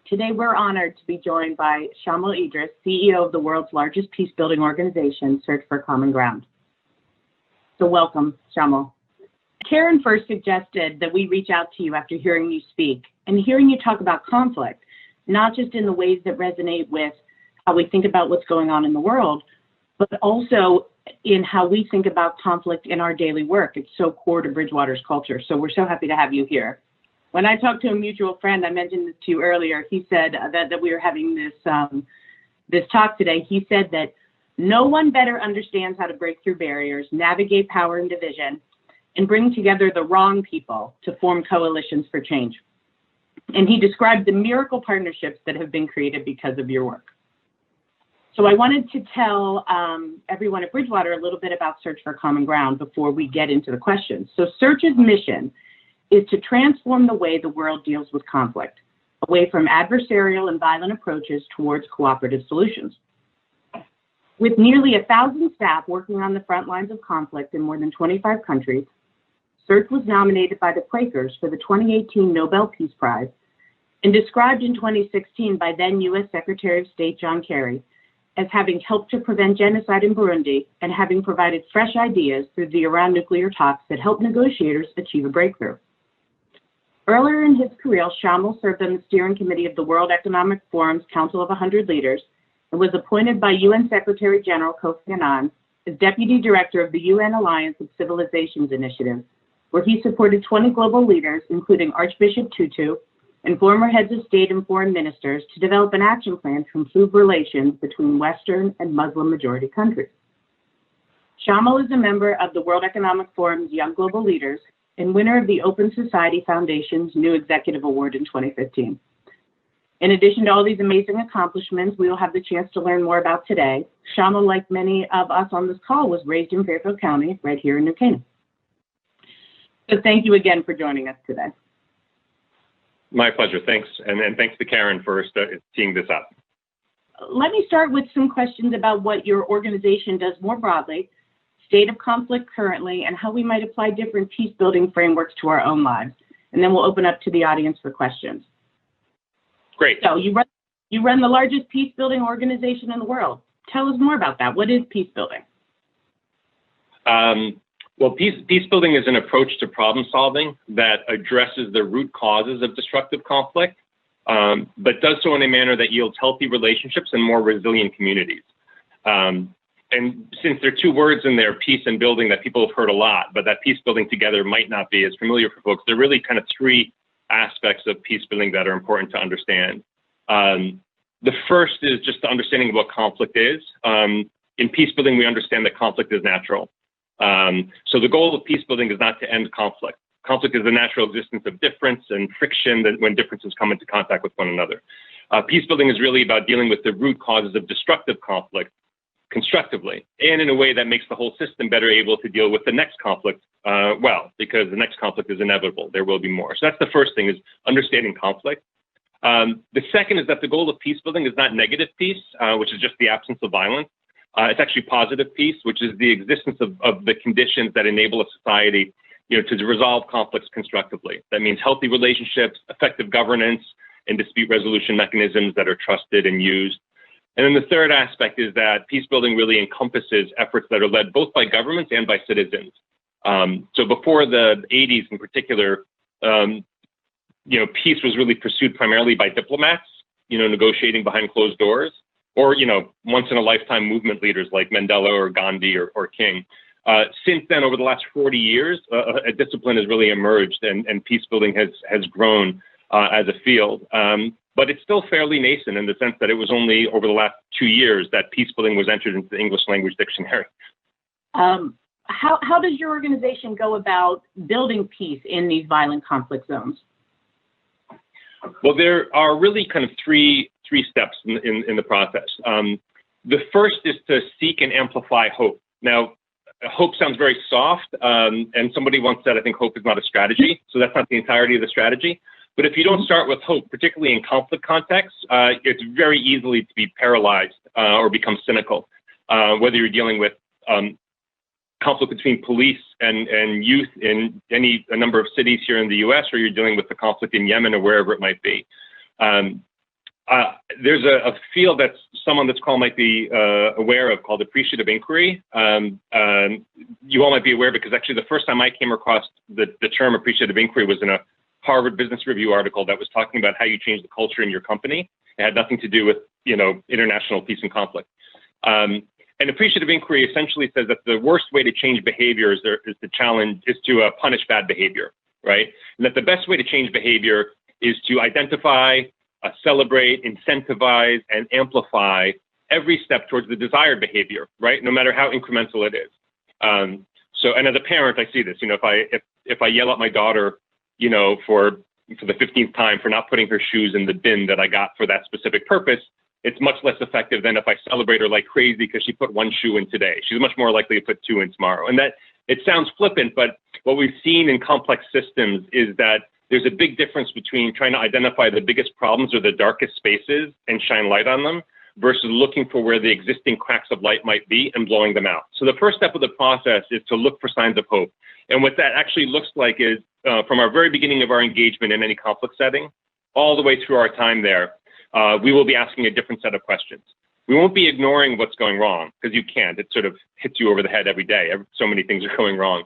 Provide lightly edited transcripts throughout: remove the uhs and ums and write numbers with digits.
Today, we're honored to be joined by Shamil Idriss, CEO of the world's largest peace-building organization, Search for Common Ground. So welcome, Shamil. Karen first suggested that we reach out to you after hearing you speak and hearing you talk about conflict, not just in the ways that resonate with how we think about what's going on in the world, but also in how we think about conflict in our daily work. It's so core to Bridgewater's culture. So we're so happy to have you here. When I talked to a mutual friend, I mentioned this to you earlier, he said that we were having this talk today. He said that no one better understands how to break through barriers, navigate power and division, and bring together the wrong people to form coalitions for change. And he described the miracle partnerships that have been created because of your work. So I wanted to tell everyone at Bridgewater a little bit about Search for Common Ground before we get into the questions. So Search's mission is to transform the way the world deals with conflict, away from adversarial and violent approaches towards cooperative solutions. With nearly 1,000 staff working on the front lines of conflict in more than 25 countries, Search was nominated by the Quakers for the 2018 Nobel Peace Prize and described in 2016 by then U.S. Secretary of State John Kerry as having helped to prevent genocide in Burundi and having provided fresh ideas through the Iran nuclear talks that helped negotiators achieve a breakthrough. Earlier in his career, Shamil served on the steering committee of the World Economic Forum's Council of 100 Leaders and was appointed by UN Secretary General Kofi Annan as Deputy Director of the UN Alliance of Civilizations Initiative, where he supported 20 global leaders, including Archbishop Tutu and former heads of state and foreign ministers, to develop an action plan to improve relations between Western and Muslim-majority countries. Shamil is a member of the World Economic Forum's Young Global Leaders and winner of the Open Society Foundation's New Executive Award in 2015. In addition to all these amazing accomplishments we will have the chance to learn more about today, Shamil, like many of us on this call, was raised in Fairfield County, right here in New Canaan. So thank you again for joining us today. My pleasure. Thanks. And thanks to Karen for teeing this up. Let me start with some questions about what your organization does more broadly, state of conflict currently, and how we might apply different peace-building frameworks to our own lives. And then we'll open up to the audience for questions. Great. So you run the largest peace-building organization in the world. Tell us more about that. What is peace-building? Well, peace-building is an approach to problem solving that addresses the root causes of destructive conflict, but does so in a manner that yields healthy relationships and more resilient communities. And since there are two words in there, peace and building, that people have heard a lot, but that peace building together might not be as familiar for folks, there are really kind of three aspects of peace building that are important to understand. The first is just the understanding of what conflict is. In peace building, we understand that conflict is natural. So the goal of peace building is not to end conflict. Conflict is the natural existence of difference and friction that when differences come into contact with one another. Peace building is really about dealing with the root causes of destructive conflict constructively, and in a way that makes the whole system better able to deal with the next conflict well, because the next conflict is inevitable. There will be more. So that's the first thing, is understanding conflict. The second is that the goal of peace building is not negative peace, which is just the absence of violence. It's actually positive peace, which is the existence of the conditions that enable a society, to resolve conflicts constructively. That means healthy relationships, effective governance, and dispute resolution mechanisms that are trusted and used. And then the third aspect is that peace building really encompasses efforts that are led both by governments and by citizens. So before the 80s in particular, peace was really pursued primarily by diplomats, negotiating behind closed doors, or, once in a lifetime movement leaders like Mandela or Gandhi or King. Since then, over the last 40 years, a discipline has really emerged, and peace building has grown as a field. But it's still fairly nascent in the sense that it was only over the last 2 years that peace building was entered into the English language dictionary. How does your organization go about building peace in these violent conflict zones? Well, there are really kind of three steps in the process. The first is to seek and amplify hope. Now, hope sounds very soft, and somebody once said, I think hope is not a strategy, so that's not the entirety of the strategy. But if you don't start with hope, particularly in conflict contexts, it's very easily to be paralyzed or become cynical, whether you're dealing with conflict between police and youth in a number of cities here in the US, or you're dealing with the conflict in Yemen or wherever it might be. There's a field that someone that's called might be aware of called appreciative inquiry. You all might be aware because actually the first time I came across the term appreciative inquiry was in a Harvard Business Review article that was talking about how you change the culture in your company. It had nothing to do with, international peace and conflict. And appreciative inquiry essentially says that the worst way to change behavior is to punish bad behavior, right? And that the best way to change behavior is to identify, celebrate, incentivize, and amplify every step towards the desired behavior, right? No matter how incremental it is. And as a parent, I see this. If I yell at my daughter, for the 15th time for not putting her shoes in the bin that I got for that specific purpose, it's much less effective than if I celebrate her like crazy because she put one shoe in today. She's much more likely to put two in tomorrow. And that it sounds flippant, but what we've seen in complex systems is that there's a big difference between trying to identify the biggest problems or the darkest spaces and shine light on them versus looking for where the existing cracks of light might be and blowing them out. So the first step of the process is to look for signs of hope. And what that actually looks like is from our very beginning of our engagement in any conflict setting, all the way through our time there, we will be asking a different set of questions. We won't be ignoring what's going wrong because you can't. It sort of hits you over the head every day. So many things are going wrong.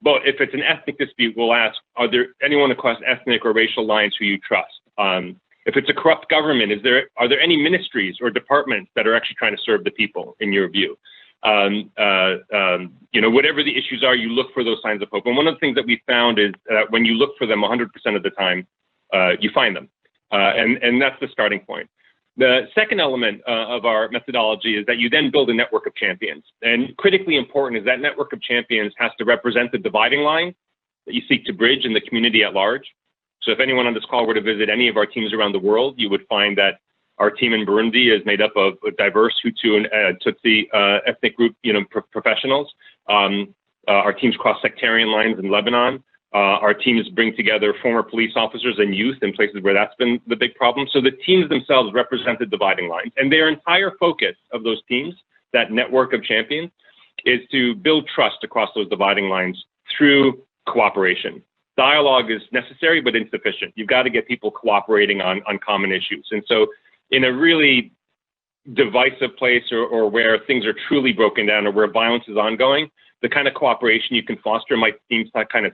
But if it's an ethnic dispute, we'll ask, are there anyone across ethnic or racial lines who you trust? If it's a corrupt government, are there any ministries or departments that are actually trying to serve the people in your view? Whatever the issues are, you look for those signs of hope. And one of the things that we found is that when you look for them 100% of the time, you find them. And that's the starting point. The second element of our methodology is that you then build a network of champions. And critically important is that network of champions has to represent the dividing line that you seek to bridge in the community at large. So if anyone on this call were to visit any of our teams around the world, you would find that our team in Burundi is made up of diverse Hutu and Tutsi ethnic group, professionals. Our teams cross sectarian lines in Lebanon. Our teams bring together former police officers and youth in places where that's been the big problem. So the teams themselves represent the dividing lines. And their entire focus of those teams, that network of champions, is to build trust across those dividing lines through cooperation. Dialogue is necessary, but insufficient. You've got to get people cooperating on common issues. And so in a really divisive place or where things are truly broken down or where violence is ongoing, the kind of cooperation you can foster might seem kind of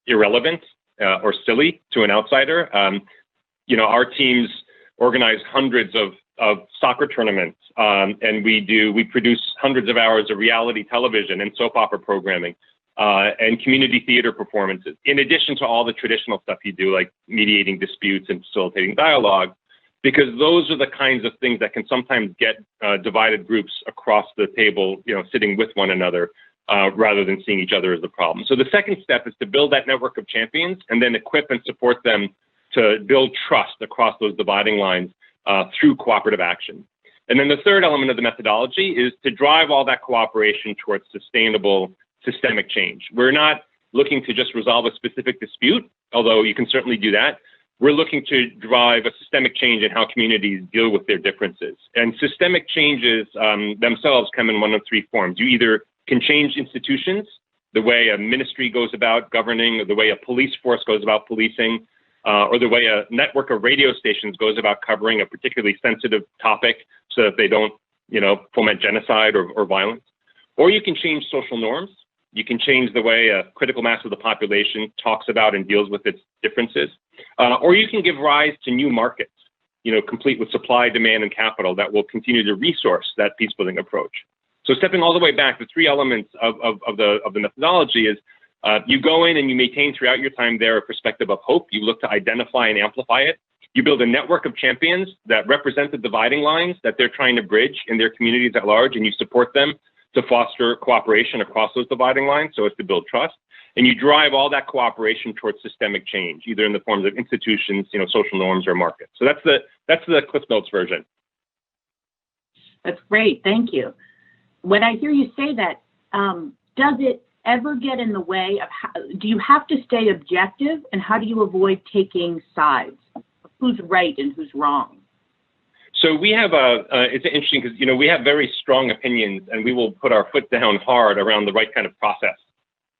irrelevant or silly to an outsider. Our teams organize hundreds of soccer tournaments, and we produce hundreds of hours of reality television and soap opera programming and community theater performances, in addition to all the traditional stuff you do, like mediating disputes and facilitating dialogue, because those are the kinds of things that can sometimes get divided groups across the table, sitting with one another, rather than seeing each other as the problem. So the second step is to build that network of champions and then equip and support them to build trust across those dividing lines through cooperative action. And then the third element of the methodology is to drive all that cooperation towards sustainable systemic change. We're not looking to just resolve a specific dispute, although you can certainly do that. We're looking to drive a systemic change in how communities deal with their differences. And systemic changes themselves come in one of three forms. You either can change institutions, the way a ministry goes about governing, or the way a police force goes about policing, or the way a network of radio stations goes about covering a particularly sensitive topic so that they don't, foment genocide or violence. Or you can change social norms. You can change the way a critical mass of the population talks about and deals with its differences. Or you can give rise to new markets, complete with supply, demand, and capital that will continue to resource that peacebuilding approach. So stepping all the way back, the three elements of the methodology is you go in and you maintain throughout your time there a perspective of hope. You look to identify and amplify it. You build a network of champions that represent the dividing lines that they're trying to bridge in their communities at large, and you support them to foster cooperation across those dividing lines so as to build trust. And you drive all that cooperation towards systemic change, either in the forms of institutions, social norms, or markets. So that's the Cliff Notes version. That's great. Thank you. When I hear you say that, does it ever get in the way of do you have to stay objective, and how do you avoid taking sides? Who's right and who's wrong? So we have it's interesting because, we have very strong opinions, and we will put our foot down hard around the right kind of process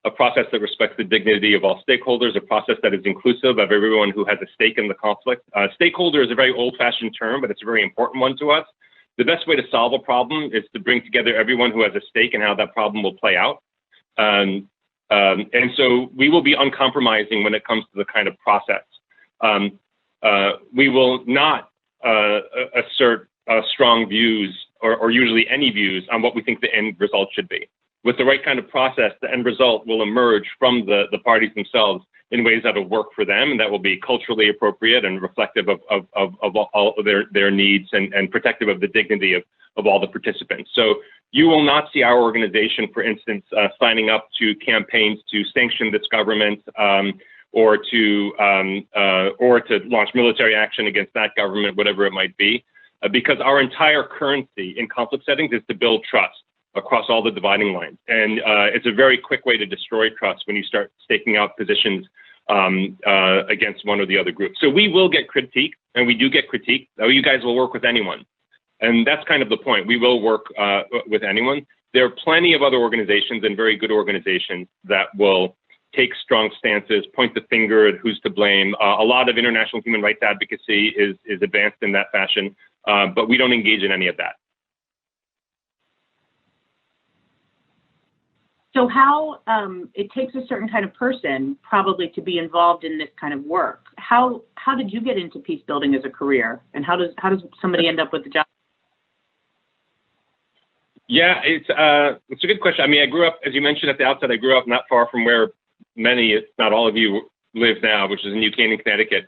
a process that respects the dignity of all stakeholders, a process that is inclusive of everyone who has a stake in the conflict. Stakeholder is a very old-fashioned term, but it's a very important one to us. The best way to solve a problem is to bring together everyone who has a stake in how that problem will play out. And so we will be uncompromising when it comes to the kind of process. We will not assert strong views or usually any views on what we think the end result should be. With the right kind of process, the end result will emerge from the parties themselves in ways that will work for them and that will be culturally appropriate and reflective of all of their needs and protective of the dignity of all the participants. So you will not see our organization, for instance, signing up to campaigns to sanction this government or to launch military action against that government, whatever it might be, because our entire currency in conflict settings is to build trust across all the dividing lines. And it's a very quick way to destroy trust when you start staking out positions against one or the other group. So we will get critique, and we do get critique. You guys will work with anyone. And that's kind of the point. We will work with anyone. There are plenty of other organizations and very good organizations that will take strong stances, point the finger at who's to blame. A lot of international human rights advocacy is advanced in that fashion, but we don't engage in any of that. So how it takes a certain kind of person probably to be involved in this kind of work. How did you get into peace building as a career, and how does somebody end up with the job? Yeah, it's a good question. I mean, I grew up, as you mentioned at the outset, I grew up not far from where many, if not all of you, live now, which is in New Canaan, Connecticut.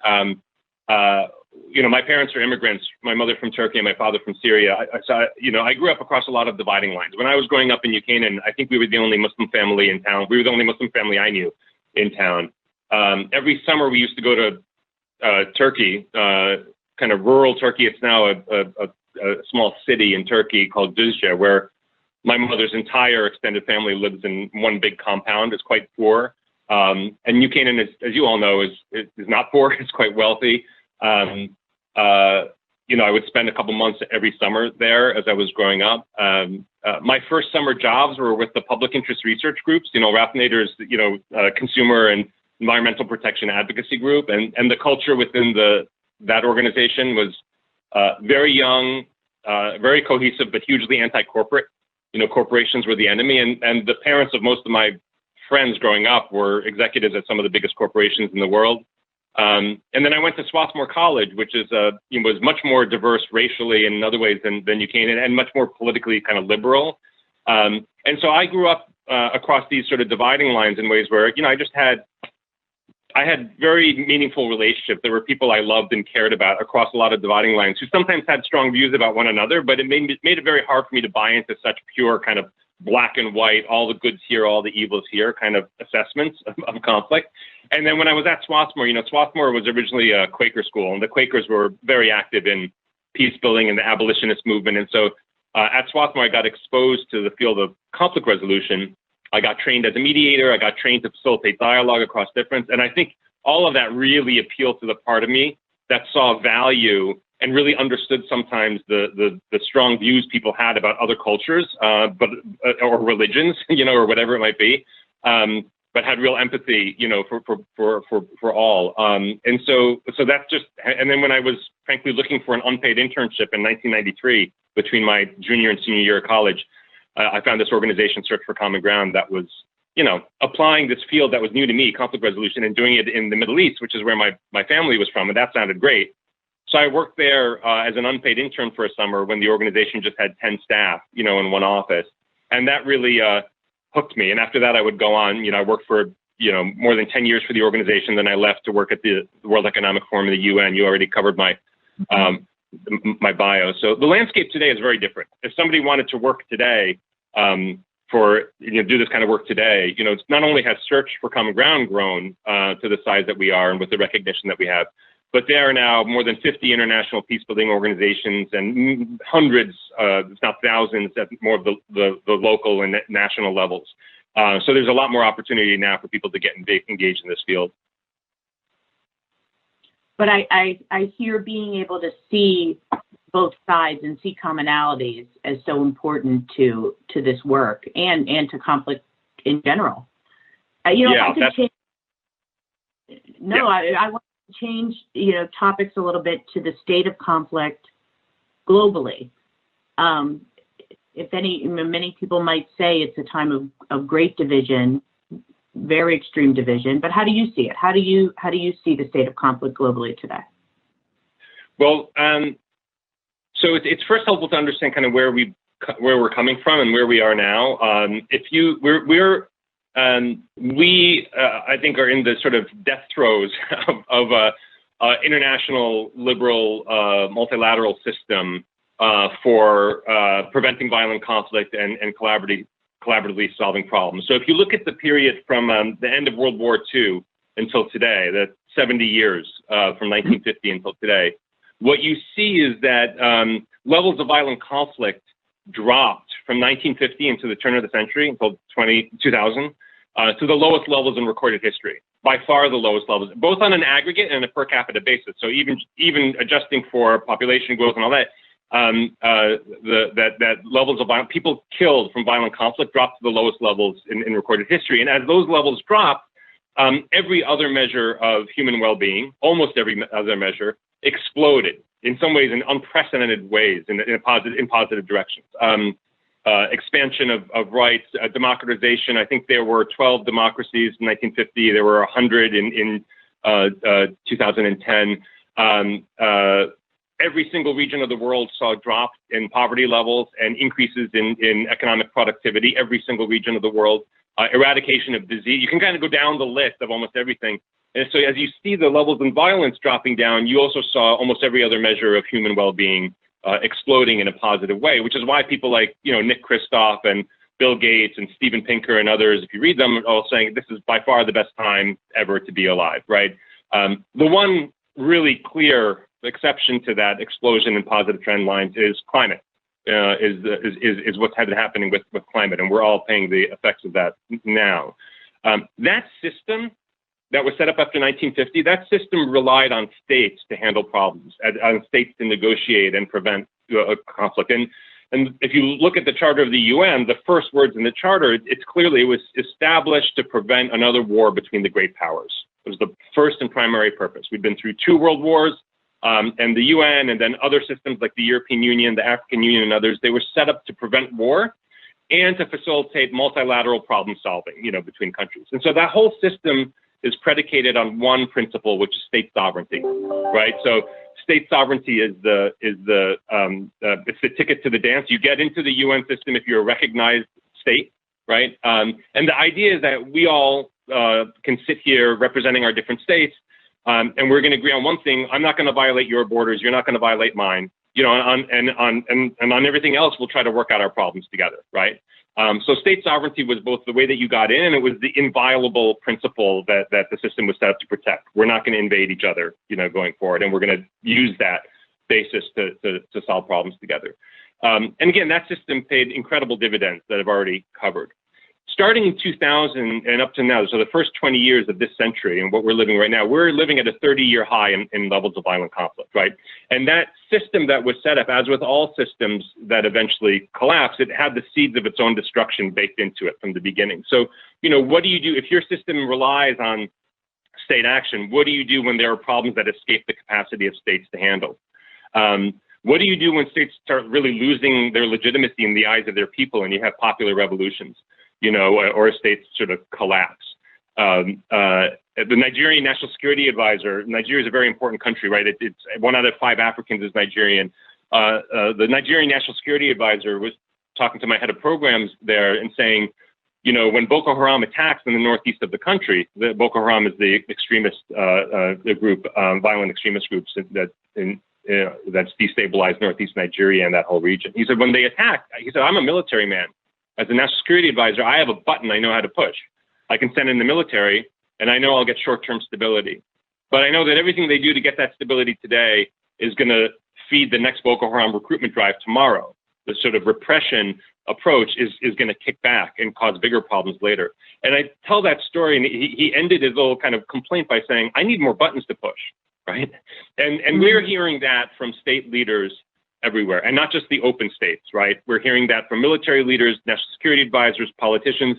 You know, my parents are immigrants, my mother from Turkey and my father from Syria. I grew up across a lot of dividing lines. When I was growing up in New Canaan, I think we were the only Muslim family in town. We were the only Muslim family I knew in town. Every summer we used to go to Turkey, kind of rural Turkey. It's now a small city in Turkey called Düzce, where my mother's entire extended family lives in one big compound. It's quite poor. And New Canaan, as you all know, is not poor. It's quite wealthy. I would spend a couple months every summer there as I was growing up. My first summer jobs were with the public interest research groups, Raffinator's, consumer and environmental protection advocacy group. And the culture within that organization was very young, very cohesive, but hugely anti-corporate. Corporations were the enemy. And the parents of most of my friends growing up were executives at some of the biggest corporations in the world. And then I went to Swarthmore College, which is was much more diverse racially and in other ways than New Canaan, and much more politically kind of liberal. And so I grew up across these sort of dividing lines in ways where I had very meaningful relationships. There were people I loved and cared about across a lot of dividing lines who sometimes had strong views about one another, but it made it very hard for me to buy into such pure kind of black and white, all the goods here, all the evils here kind of assessments of conflict. And then when I was at Swarthmore, Swarthmore was originally a Quaker school, and the Quakers were very active in peace building and the abolitionist movement. And so at Swarthmore, I got exposed to the field of conflict resolution. I got trained as a mediator. I got trained to facilitate dialogue across difference. And I think all of that really appealed to the part of me that saw value and really understood sometimes the strong views people had about other cultures, or religions, or whatever it might be, but had real empathy, for all. And so that's just. And then when I was frankly looking for an unpaid internship in 1993 between my junior and senior year of college, I found this organization, Search for Common Ground, that was, applying this field that was new to me, conflict resolution, and doing it in the Middle East, which is where my family was from, and that sounded great. So I worked there as an unpaid intern for a summer when the organization just had 10 staff, in one office. And that really hooked me. And after that, I would go on, I worked for, more than 10 years for the organization. Then I left to work at the World Economic Forum of the UN. You already covered my bio. So the landscape today is very different. If somebody wanted to work today do this kind of work today, it's not only has Search for Common Ground grown to the size that we are and with the recognition that we have, but there are now more than 50 international peacebuilding organizations and hundreds, if not thousands, at more of the local and national levels. So there's a lot more opportunity now for people to get engaged in this field. But I hear being able to see both sides and see commonalities as so important to this work and to conflict in general. You know, Yeah, if I could change, no, I want to change, you know, topics a little bit to the state of conflict globally. If any, many people might say it's a time of great division, very extreme division, but how do you see it? How do you see the state of conflict globally today? Well, so it's first helpful to understand kind of where we're coming from and where we are now. We I think are in the sort of death throes of international liberal multilateral system for preventing violent conflict and collaboratively solving problems. So if you look at the period from the end of World War II until today, the 70 years from 1950 until today, what you see is that levels of violent conflict dropped from 1950 into the turn of the century until 2000 to the lowest levels in recorded history, by far the lowest levels, both on an aggregate and a per capita basis. So even adjusting for population growth and all that, that levels of violent, people killed from violent conflict dropped to the lowest levels in recorded history. And as those levels dropped, every other measure of human well-being, almost every other measure, exploded in some ways, in unprecedented ways, in positive directions. Expansion of rights, democratization. I think there were 12 democracies in 1950. There were 100 in 2010. Every single region of the world saw drops in poverty levels and increases in economic productivity. Every single region of the world. Eradication of disease. You can kind of go down the list of almost everything. And so as you see the levels in violence dropping down, you also saw almost every other measure of human well-being exploding in a positive way, which is why people like, you know, Nick Kristof and Bill Gates and Steven Pinker and others, if you read them, are all saying this is by far the best time ever to be alive, right? The one really clear exception to that explosion in positive trend lines is climate, is what's been happening with climate, and we're all paying the effects of that now. That system that was set up after 1950, that system relied on states to handle problems, on states to negotiate and prevent conflict. And if you look at the Charter of the UN, the first words in the Charter, it was established to prevent another war between the great powers. It was the first and primary purpose. We've been through 2 world wars, and the UN and then other systems like the European Union, the African Union, and others, they were set up to prevent war and to facilitate multilateral problem solving, you know, between countries. And so that whole system is predicated on one principle, which is state sovereignty, right? So state sovereignty is it's the ticket to the dance. You get into the UN system if you're a recognized state, right? And the idea is that we all can sit here representing our different states, and we're going to agree on one thing: I'm not going to violate your borders, you're not going to violate mine, you know, and on everything else, we'll try to work out our problems together, right? So state sovereignty was both the way that you got in, and it was the inviolable principle that the system was set up to protect. We're not going to invade each other, you know, going forward, and we're going to use that basis to solve problems together. And again, that system paid incredible dividends that I've already covered. Starting in 2000 and up to now, so the first 20 years of this century and what we're living right now, we're living at a 30-year high in levels of violent conflict, right? And that system that was set up, as with all systems that eventually collapsed, it had the seeds of its own destruction baked into it from the beginning. So, you know, what do you do if your system relies on state action? What do you do when there are problems that escape the capacity of states to handle? What do you do when states start really losing their legitimacy in the eyes of their people and you have popular revolutions? You know, or states sort of collapse. The Nigerian National Security Advisor, Nigeria is a very important country, right? It's 1 out of 5 Africans is Nigerian. The Nigerian National Security Advisor was talking to my head of programs there and saying, you know, when Boko Haram attacks in the northeast of the country, Boko Haram is the extremist group, violent extremist groups that's destabilized northeast Nigeria and that whole region. He said, when they attack, he said, I'm a military man. As a national security advisor, I have a button I know how to push. I can send in the military, and I know I'll get short-term stability. But I know that everything they do to get that stability today is going to feed the next Boko Haram recruitment drive tomorrow. The sort of repression approach is going to kick back and cause bigger problems later. And I tell that story, and he ended his little kind of complaint by saying, I need more buttons to push, right? And we're hearing that from state leaders everywhere, and not just the open states, right? We're hearing that from military leaders, national security advisors, politicians.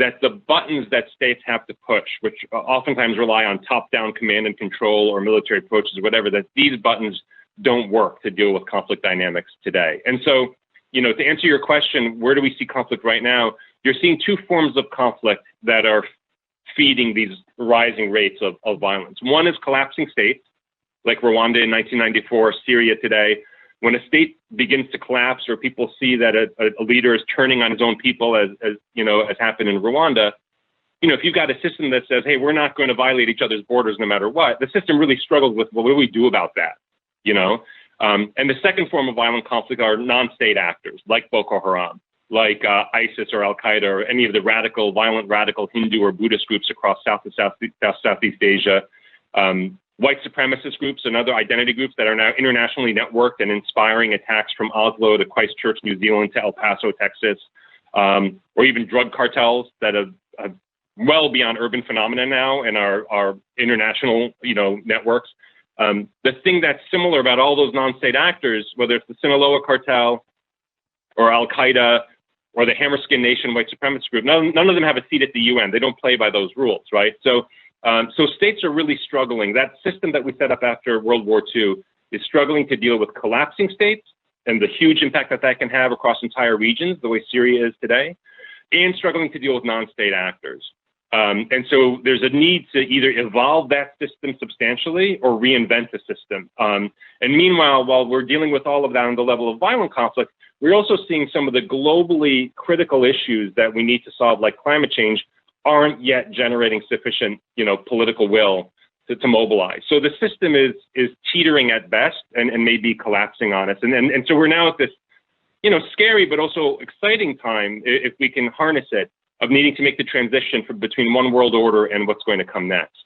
that the buttons that states have to push, which oftentimes rely on top-down command and control or military approaches or whatever, that these buttons don't work to deal with conflict dynamics today. And so, you know, to answer your question, where do we see conflict right now? You're seeing two forms of conflict that are feeding these rising rates of violence. One is collapsing states, like Rwanda in 1994, Syria today. When a state begins to collapse, or people see that a leader is turning on his own people, as you know, as happened in Rwanda, you know, if you've got a system that says, hey, we're not going to violate each other's borders no matter what, the system really struggles with, well, what do we do about that? You know, and the second form of violent conflict are non-state actors like Boko Haram, like ISIS or Al Qaeda, or any of the violent radical Hindu or Buddhist groups across Southeast Asia. White supremacist groups and other identity groups that are now internationally networked and inspiring attacks from Oslo to Christchurch, New Zealand, to El Paso, Texas, or even drug cartels that have well beyond urban phenomena now and are international, you know, networks. The thing that's similar about all those non-state actors, whether it's the Sinaloa cartel or Al Qaeda or the Hammerskin Nation white supremacist group, none of them have a seat at the UN. They don't play by those rules, right? So states are really struggling. That system that we set up after World War II is struggling to deal with collapsing states and the huge impact that can have across entire regions, the way Syria is today, and struggling to deal with non-state actors. And so there's a need to either evolve that system substantially or reinvent the system. And meanwhile, while we're dealing with all of that on the level of violent conflict, we're also seeing some of the globally critical issues that we need to solve, like climate change, aren't yet generating sufficient, you know, political will to mobilize. So the system is teetering at best and may be collapsing on us. And so we're now at this, you know, scary but also exciting time, if we can harness it, of needing to make the transition between one world order and what's going to come next.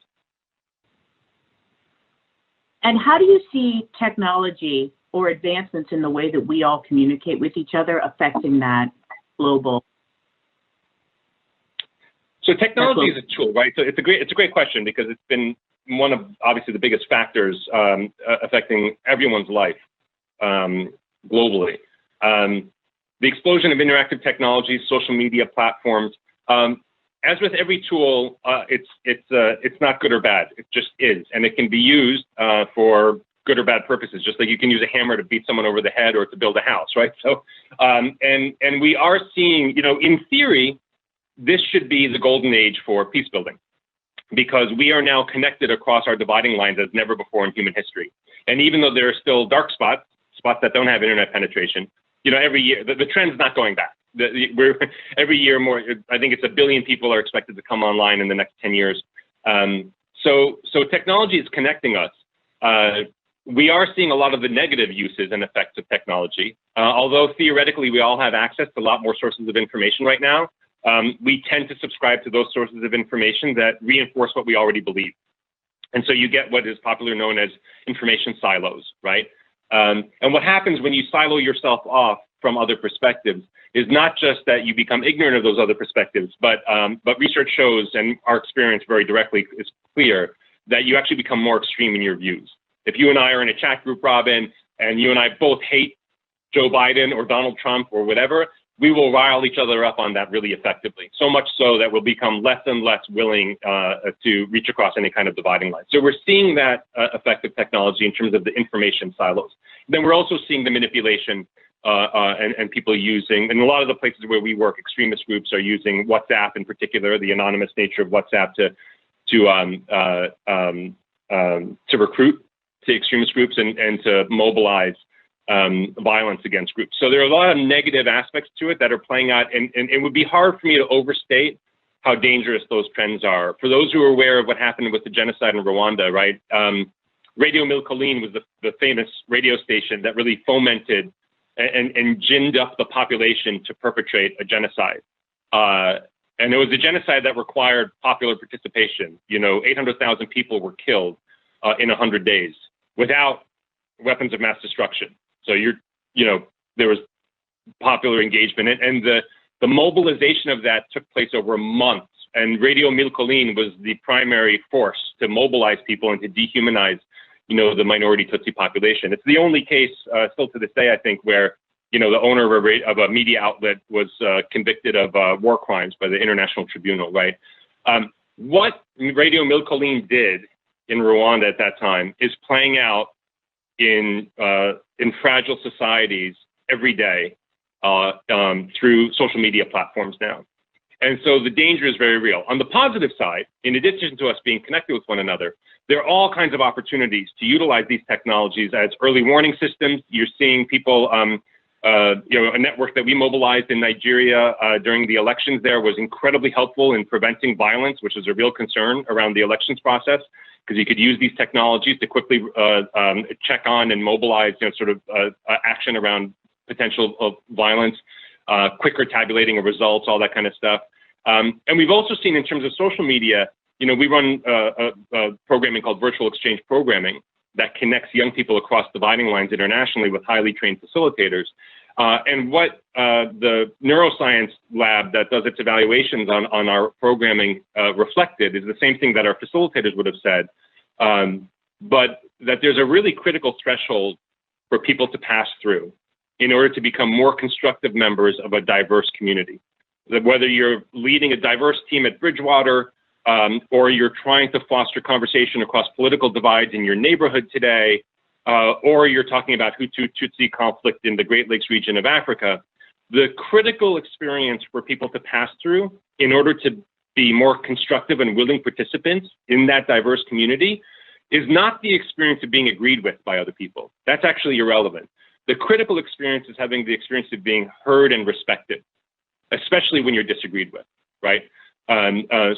And how do you see technology or advancements in the way that we all communicate with each other affecting that global? So technology is a tool, right? So it's a great question, because it's been one of obviously the biggest factors affecting everyone's life globally. The explosion of interactive technologies, social media platforms. As with every tool, it's not good or bad. It just is, and it can be used for good or bad purposes. Just like you can use a hammer to beat someone over the head or to build a house, right? So, and we are seeing, you know, in theory, this should be the golden age for peace building, because we are now connected across our dividing lines as never before in human history. And even though there are still dark spots that don't have internet penetration, you know, every year, the trend's not going back. Every year more, I think it's 1 billion people are expected to come online in the next 10 years. So technology is connecting us. We are seeing a lot of the negative uses and effects of technology. Although theoretically we all have access to a lot more sources of information right now, we tend to subscribe to those sources of information that reinforce what we already believe. And so you get what is popularly known as information silos, right? And what happens when you silo yourself off from other perspectives is not just that you become ignorant of those other perspectives, but research shows, and our experience very directly is clear, that you actually become more extreme in your views. If you and I are in a chat group, Robin, and you and I both hate Joe Biden or Donald Trump or whatever, we will rile each other up on that really effectively. So much so that we'll become less and less willing to reach across any kind of dividing line. So we're seeing that effect of technology in terms of the information silos. Then we're also seeing the manipulation and people using, and a lot of the places where we work, extremist groups are using WhatsApp in particular, the anonymous nature of WhatsApp to recruit to extremist groups and to mobilize violence against groups. So there are a lot of negative aspects to it that are playing out, and it would be hard for me to overstate how dangerous those trends are. For those who are aware of what happened with the genocide in Rwanda, right? Radio Mille Collines was the famous radio station that really fomented and ginned up the population to perpetrate a genocide. And it was a genocide that required popular participation. You know, 800,000 people were killed in 100 days without weapons of mass destruction. So there was popular engagement, and the mobilization of that took place over months. And Radio Mille Collines was the primary force to mobilize people and to dehumanize, the minority Tutsi population. It's the only case still to this day, I think, where, the owner of a media outlet was convicted of war crimes by the International Tribunal, right? What Radio Mille Collines did in Rwanda at that time is playing out in fragile societies every day through social media platforms now. And so the danger is very real. On the positive side, in addition to us being connected with one another, there are all kinds of opportunities to utilize these technologies as early warning systems. You're seeing people, a network that we mobilized in Nigeria during the elections there was incredibly helpful in preventing violence, which is a real concern around the elections process, because you could use these technologies to quickly check on and mobilize, action around potential of violence, quicker tabulating of results, all that kind of stuff. And we've also seen in terms of social media, we run a programming called virtual exchange programming that connects young people across dividing lines internationally with highly trained facilitators. And what the neuroscience lab that does its evaluations on our programming reflected is the same thing that our facilitators would have said, but that there's a really critical threshold for people to pass through in order to become more constructive members of a diverse community. That whether you're leading a diverse team at Bridgewater, or you're trying to foster conversation across political divides in your neighborhood today, or you're talking about Hutu-Tutsi conflict in the Great Lakes region of Africa, the critical experience for people to pass through in order to be more constructive and willing participants in that diverse community is not the experience of being agreed with by other people. That's actually irrelevant. The critical experience is having the experience of being heard and respected, especially when you're disagreed with, right?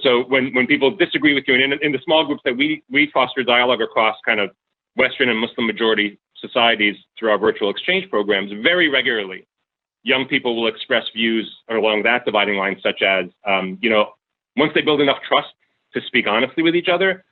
So when people disagree with you, and in the small groups that we foster dialogue across kind of Western and Muslim majority societies through our virtual exchange programs, very regularly, young people will express views along that dividing line, such as, once they build enough trust to speak honestly with each other,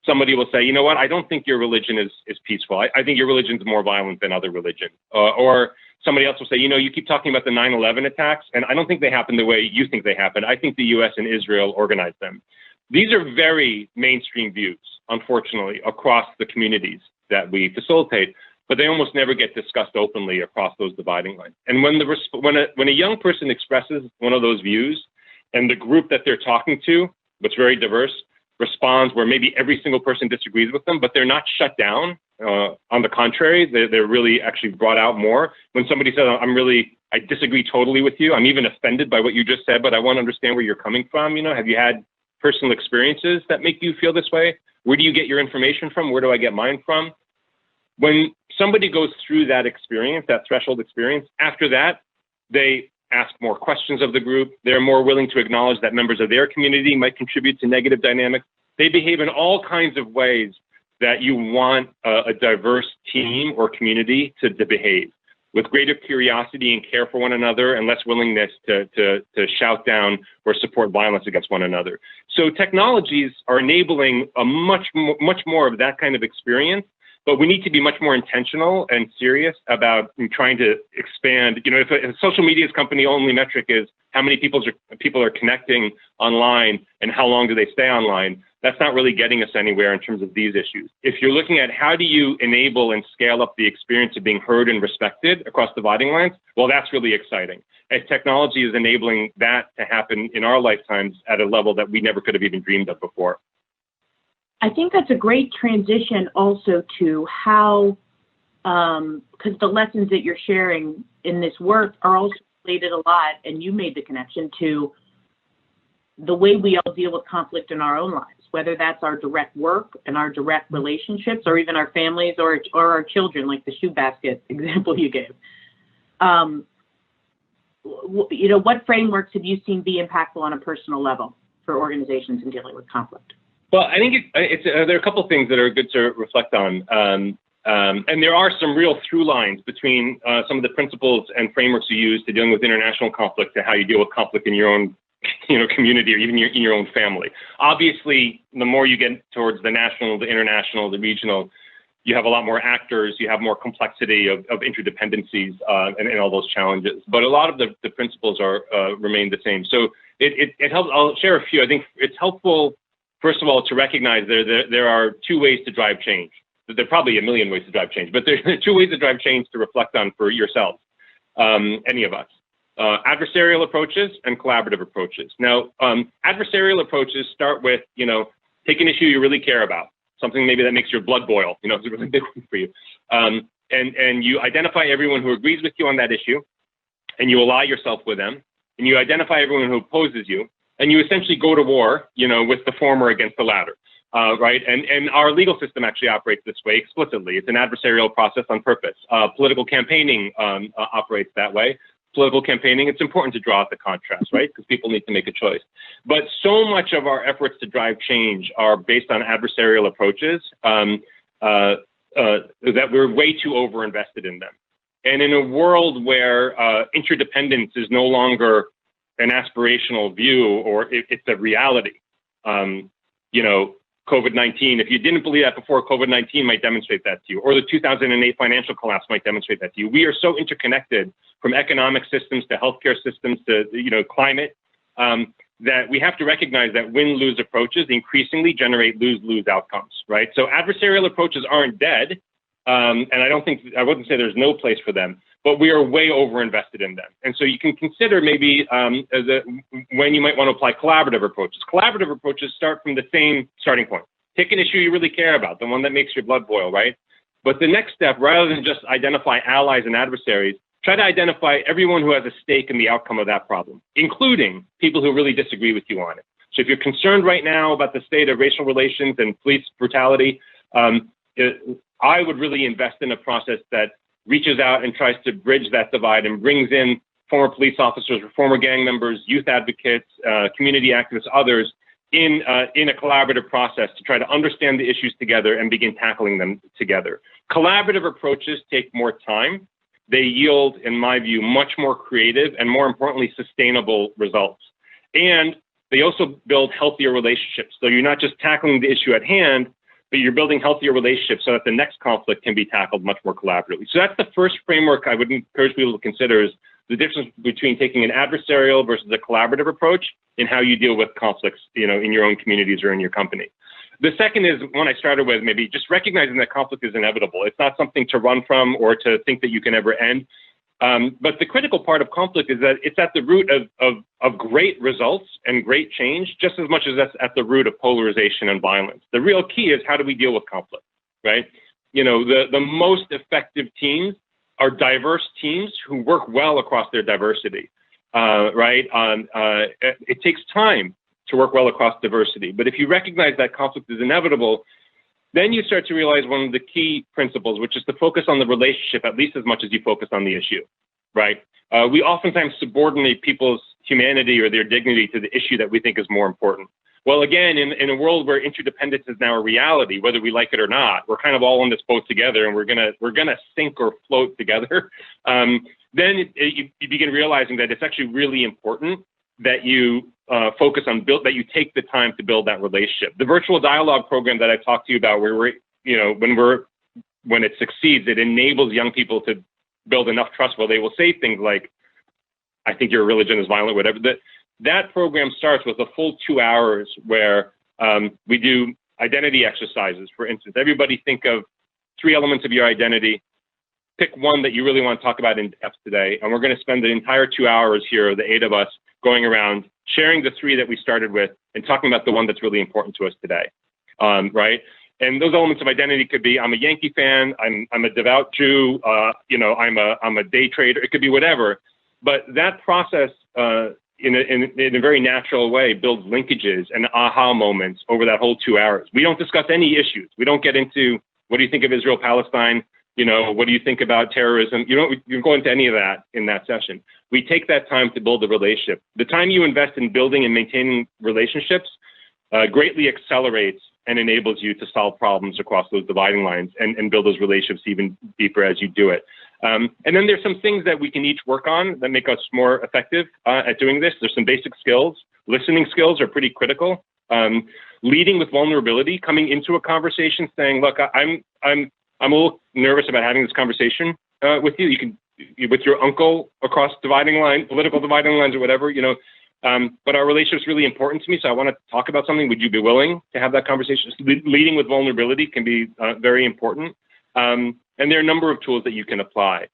somebody will say, you know what, I don't think your religion is peaceful. I think your religion is more violent than other religions. Or somebody else will say, you keep talking about the 9/11 attacks, and I don't think they happened the way you think they happened. I think the US and Israel organized them. These are very mainstream views, unfortunately, across the communities that we facilitate, but they almost never get discussed openly across those dividing lines. And when a young person expresses one of those views, and the group that they're talking to, which is very diverse, responds where maybe every single person disagrees with them, but they're not shut down. On the contrary, they're really actually brought out more. When somebody says, I disagree totally with you, I'm even offended by what you just said, but I want to understand where you're coming from. Have you had personal experiences that make you feel this way? Where do you get your information from? Where do I get mine from? When somebody goes through that experience, that threshold experience, after that, they ask more questions of the group. They're more willing to acknowledge that members of their community might contribute to negative dynamics. They behave in all kinds of ways that you want a diverse team or community to behave, with greater curiosity and care for one another and less willingness to shout down or support violence against one another. So technologies are enabling a much more of that kind of experience. But we need to be much more intentional and serious about trying to expand. If a social media's company only metric is how many people are connecting online and how long do they stay online, that's not really getting us anywhere in terms of these issues. If you're looking at how do you enable and scale up the experience of being heard and respected across dividing lines, well, that's really exciting. As technology is enabling that to happen in our lifetimes at a level that we never could have even dreamed of before. I think that's a great transition also to how, because the lessons that you're sharing in this work are also related a lot, and you made the connection to the way we all deal with conflict in our own lives, whether that's our direct work and our direct relationships, or even our families or our children, like the shoe basket example you gave. What frameworks have you seen be impactful on a personal level for organizations in dealing with conflict? Well, I think there are a couple of things that are good to reflect on. And there are some real through lines between some of the principles and frameworks you use to dealing with international conflict to how you deal with conflict in your own community or even in your own family. Obviously, the more you get towards the national, the international, the regional, you have a lot more actors, you have more complexity of interdependencies and all those challenges. But a lot of the principles remain the same. So it helps. I'll share a few. I think it's helpful, first of all, to recognize there are two ways to drive change. There are probably a million ways to drive change, but there are two ways to drive change to reflect on for yourself. any of us. Adversarial approaches and collaborative approaches. Now, adversarial approaches start with, take an issue you really care about, something maybe that makes your blood boil, it's a really big one for you. And you identify everyone who agrees with you on that issue, and you ally yourself with them, and you identify everyone who opposes you, and you essentially go to war, with the former against the latter, right? And our legal system actually operates this way explicitly. It's an adversarial process on purpose. Political campaigning operates that way. Political campaigning, it's important to draw out the contrast, right? Because people need to make a choice. But so much of our efforts to drive change are based on adversarial approaches that we're way too over-invested in them. And in a world where interdependence is no longer an aspirational view, or it's a reality, COVID-19, if you didn't believe that before, COVID-19 might demonstrate that to you, or the 2008 financial collapse might demonstrate that to you. We are so interconnected, from economic systems to healthcare systems to, climate, that we have to recognize that win-lose approaches increasingly generate lose-lose outcomes, right? So adversarial approaches aren't dead, and I wouldn't say there's no place for them, but we are way over-invested in them. And so you can consider maybe when you might want to apply collaborative approaches. Collaborative approaches start from the same starting point. Pick an issue you really care about, the one that makes your blood boil, right? But the next step, rather than just identify allies and adversaries, try to identify everyone who has a stake in the outcome of that problem, including people who really disagree with you on it. So if you're concerned right now about the state of racial relations and police brutality, I would really invest in a process that reaches out and tries to bridge that divide and brings in former police officers, former gang members, youth advocates, community activists, others in a collaborative process to try to understand the issues together and begin tackling them together. Collaborative approaches take more time. They yield, in my view, much more creative and, more importantly, sustainable results. And they also build healthier relationships. So you're not just tackling the issue at hand, but you're building healthier relationships so that the next conflict can be tackled much more collaboratively. So that's the first framework I would encourage people to consider, is the difference between taking an adversarial versus a collaborative approach in how you deal with conflicts, in your own communities or in your company. The second is one I started with, maybe just recognizing that conflict is inevitable. It's not something to run from or to think that you can ever end. But the critical part of conflict is that it's at the root of great results and great change, just as much as that's at the root of polarization and violence. The real key is, how do we deal with conflict, right? The most effective teams are diverse teams who work well across their diversity, right? It takes time to work well across diversity. But if you recognize that conflict is inevitable, then you start to realize one of the key principles, which is to focus on the relationship at least as much as you focus on the issue, right? We oftentimes subordinate people's humanity or their dignity to the issue that we think is more important. Well, again, in a world where interdependence is now a reality, whether we like it or not, we're kind of all on this boat together, and we're gonna sink or float together. Then you begin realizing that it's actually really important that you focus on that you take the time to build that relationship. The virtual dialogue program that I talked to you about, where when it succeeds, it enables young people to build enough trust where they will say things like, "I think your religion is violent," whatever. That program starts with a full 2 hours where we do identity exercises. For instance, everybody think of 3 elements of your identity. Pick one that you really want to talk about in depth today, and we're going to spend the entire 2 hours here, the 8 of us, going around sharing the 3 that we started with and talking about the one that's really important to us today, right? And those elements of identity could be, I'm a Yankee fan, I'm a devout Jew, I'm a day trader. It could be whatever. But that process, in a very natural way, builds linkages and aha moments over that whole 2 hours. We don't discuss any issues. We don't get into, what do you think of Israel-Palestine? What do you think about terrorism? You don't go into any of that in that session. We take that time to build a relationship. The time you invest in building and maintaining relationships greatly accelerates and enables you to solve problems across those dividing lines and build those relationships even deeper as you do it. And then there's some things that we can each work on that make us more effective at doing this. There's some basic skills. Listening skills are pretty critical. Leading with vulnerability, coming into a conversation saying, look, I'm a little nervous about having this conversation with you. You can, with your uncle across dividing lines, political dividing lines or whatever, but our relationship is really important to me, so I want to talk about something. Would you be willing to have that conversation? Leading with vulnerability can be very important. And there are a number of tools that you can apply.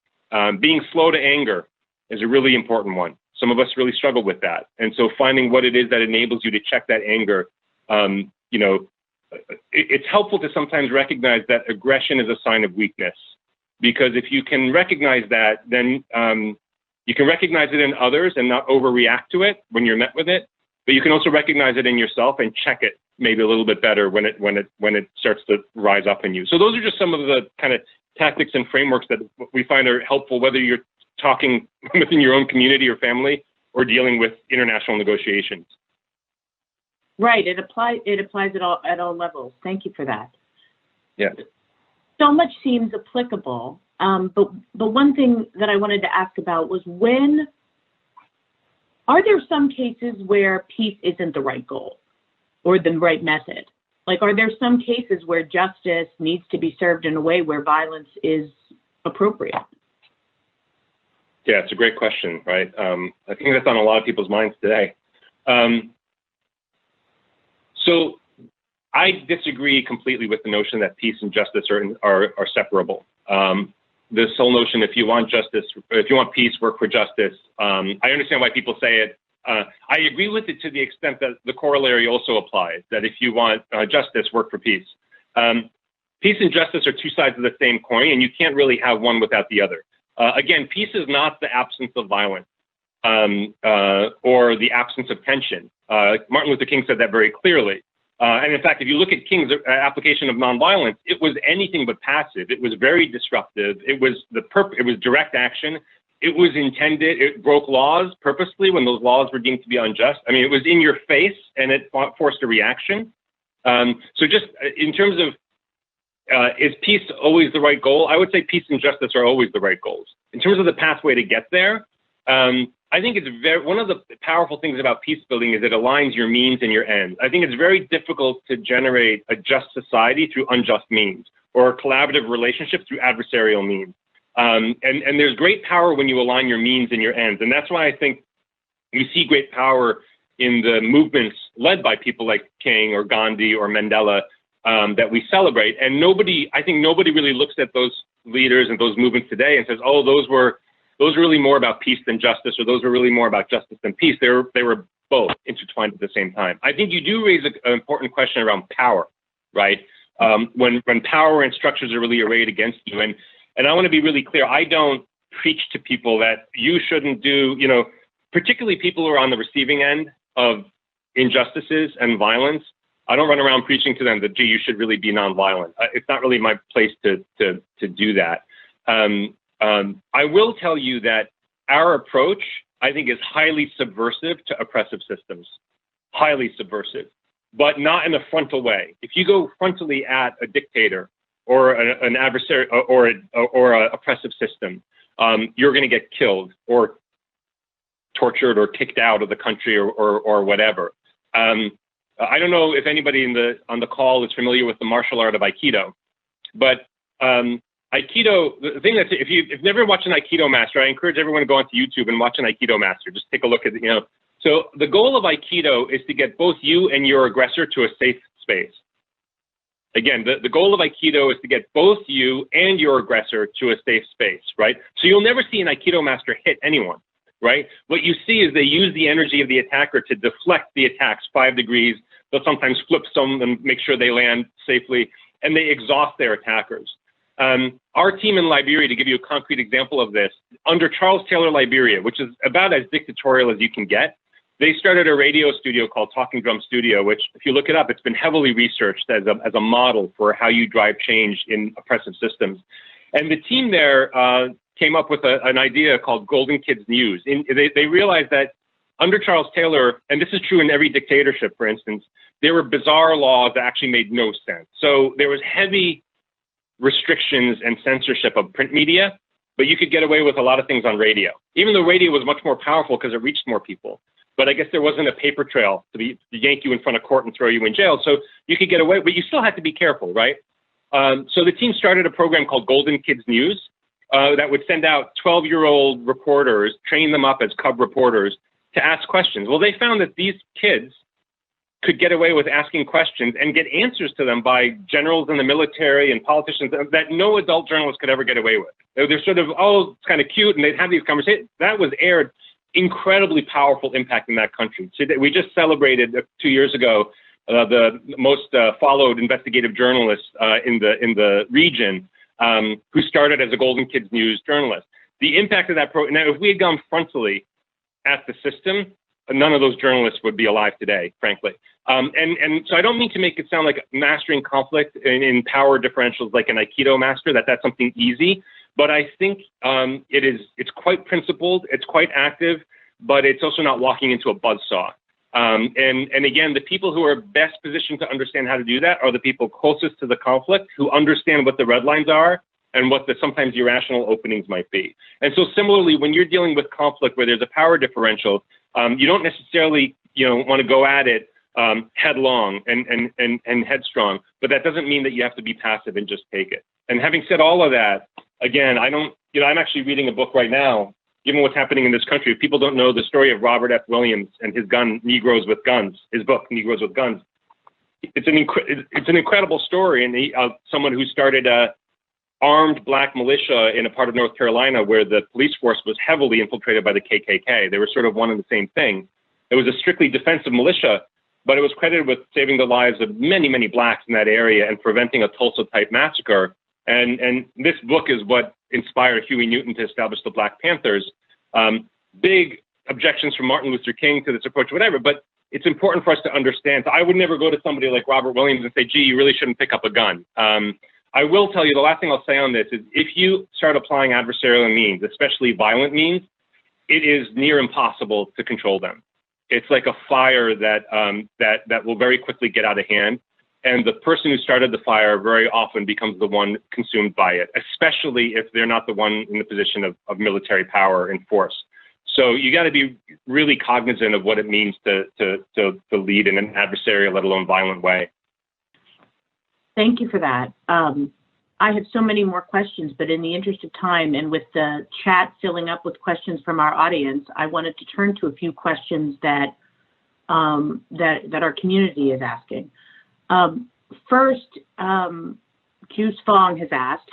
Being slow to anger, is a really important one. Some of us really struggle with that. And so finding what it is that enables you to check that anger, you know, it's helpful to sometimes recognize that aggression is a sign of weakness, because if you can recognize that, then you can recognize it in others and not overreact to it when you're met with it, but you can also recognize it in yourself and check it maybe a little bit better when it starts to rise up in you. So those are just some of the kind of tactics and frameworks that we find are helpful, whether you're talking within your own community or family or dealing with international negotiations. Right. It applies at all levels. Thank you for that. Yeah. So much seems applicable, but one thing that I wanted to ask about was are there some cases where peace isn't the right goal or the right method? Like, are there some cases where justice needs to be served in a way where violence is appropriate? Yeah, it's a great question, right? I think that's on a lot of people's minds today. So I disagree completely with the notion that peace and justice are separable. This whole notion, if you want justice, if you want peace, work for justice. I understand why people say it. I agree with it to the extent that the corollary also applies, that if you want justice, work for peace. Peace and justice are two sides of the same coin, and you can't really have one without the other. Again, peace is not the absence of violence or the absence of tension. Martin Luther King said that very clearly. And in fact, if you look at King's application of nonviolence, it was anything but passive. It was very disruptive. It was direct action. It was intended. It broke laws purposely when those laws were deemed to be unjust. I mean, it was in your face, and it forced a reaction. So just in terms of is peace always the right goal? I would say peace and justice are always the right goals. In terms of the pathway to get there, I think it's one of the powerful things about peace building is it aligns your means and your ends. I think it's very difficult to generate a just society through unjust means or a collaborative relationship through adversarial means. And there's great power when you align your means and your ends. And that's why I think you see great power in the movements led by people like King or Gandhi or Mandela that we celebrate. And I think nobody really looks at those leaders and those movements today and says, oh, those were really more about peace than justice, or those were really more about justice than peace. They were both intertwined at the same time. I think you do raise an important question around power, right? When power and structures are really arrayed against you. And I want to be really clear, I don't preach to people that you shouldn't do, particularly people who are on the receiving end of injustices and violence. I don't run around preaching to them that, gee, you should really be nonviolent. It's not really my place to do that. I will tell you that our approach, I think, is highly subversive to oppressive systems, highly subversive, but not in a frontal way. If you go frontally at a dictator or an adversary or an oppressive system, you're going to get killed or tortured or kicked out of the country or whatever. I don't know if anybody on the call is familiar with the martial art of Aikido, but Aikido, the thing that's, if you've never watched an Aikido master, I encourage everyone to go onto YouTube and watch an Aikido master. Just take a look at, So the goal of Aikido is to get both you and your aggressor to a safe space. Again, the goal of Aikido is to get both you and your aggressor to a safe space, right? So you'll never see an Aikido master hit anyone, right? What you see is they use the energy of the attacker to deflect the attacks 5 degrees. They'll sometimes flip some and make sure they land safely, and they exhaust their attackers. Our team in Liberia, to give you a concrete example of this, under Charles Taylor Liberia, which is about as dictatorial as you can get, they started a radio studio called Talking Drum Studio, which, if you look it up, it's been heavily researched as a model for how you drive change in oppressive systems. And the team there came up with an idea called Golden Kids News. They realized that under Charles Taylor, and this is true in every dictatorship, for instance, there were bizarre laws that actually made no sense. So there was heavy restrictions and censorship of print media, but you could get away with a lot of things on radio, even though radio was much more powerful because it reached more people. But I guess there wasn't a paper trail to yank you in front of court and throw you in jail. So you could get away, but you still had to be careful, right? So the team started a program called Golden Kids News that would send out 12-year-old reporters, train them up as cub reporters to ask questions. Well, they found that these kids could get away with asking questions and get answers to them by generals in the military and politicians that no adult journalist could ever get away with. They're sort of, oh, it's kind of cute, and they'd have these conversations. That was aired, incredibly powerful impact in that country. So we just celebrated 2 years ago the most followed investigative journalist in the region, who started as a Golden Kids News journalist. The impact of that program. Now, if we had gone frontally at the system, none of those journalists would be alive today, frankly. And so I don't mean to make it sound like mastering conflict in power differentials like an Aikido master, that's something easy. But I think it's quite principled, it's quite active, but it's also not walking into a buzzsaw. And again, the people who are best positioned to understand how to do that are the people closest to the conflict, who understand what the red lines are and what the sometimes irrational openings might be. And so similarly, when you're dealing with conflict where there's a power differential, you don't necessarily want to go at it headlong and headstrong, but that doesn't mean that you have to be passive and just take it. And having said all of that, again, I'm actually reading a book right now, given what's happening in this country. If people don't know the story of Robert F. Williams and his Negroes with Guns, his book, Negroes with Guns. It's an incredible story, and someone who started a armed black militia in a part of North Carolina where the police force was heavily infiltrated by the KKK. They were sort of one and the same thing. It was a strictly defensive militia, but it was credited with saving the lives of many, many blacks in that area and preventing a Tulsa-type massacre. And this book is what inspired Huey Newton to establish the Black Panthers. Big objections from Martin Luther King to this approach, whatever, but it's important for us to understand. So I would never go to somebody like Robert Williams and say, gee, you really shouldn't pick up a gun. I will tell you, the last thing I'll say on this is if you start applying adversarial means, especially violent means, it is near impossible to control them. It's like a fire that will very quickly get out of hand. And the person who started the fire very often becomes the one consumed by it, especially if they're not the one in the position of military power and force. So you got to be really cognizant of what it means to lead in an adversarial, let alone violent way. Thank you for that. I have so many more questions, but in the interest of time and with the chat filling up with questions from our audience, I wanted to turn to a few questions that our community is asking. First, Q's Fong has asked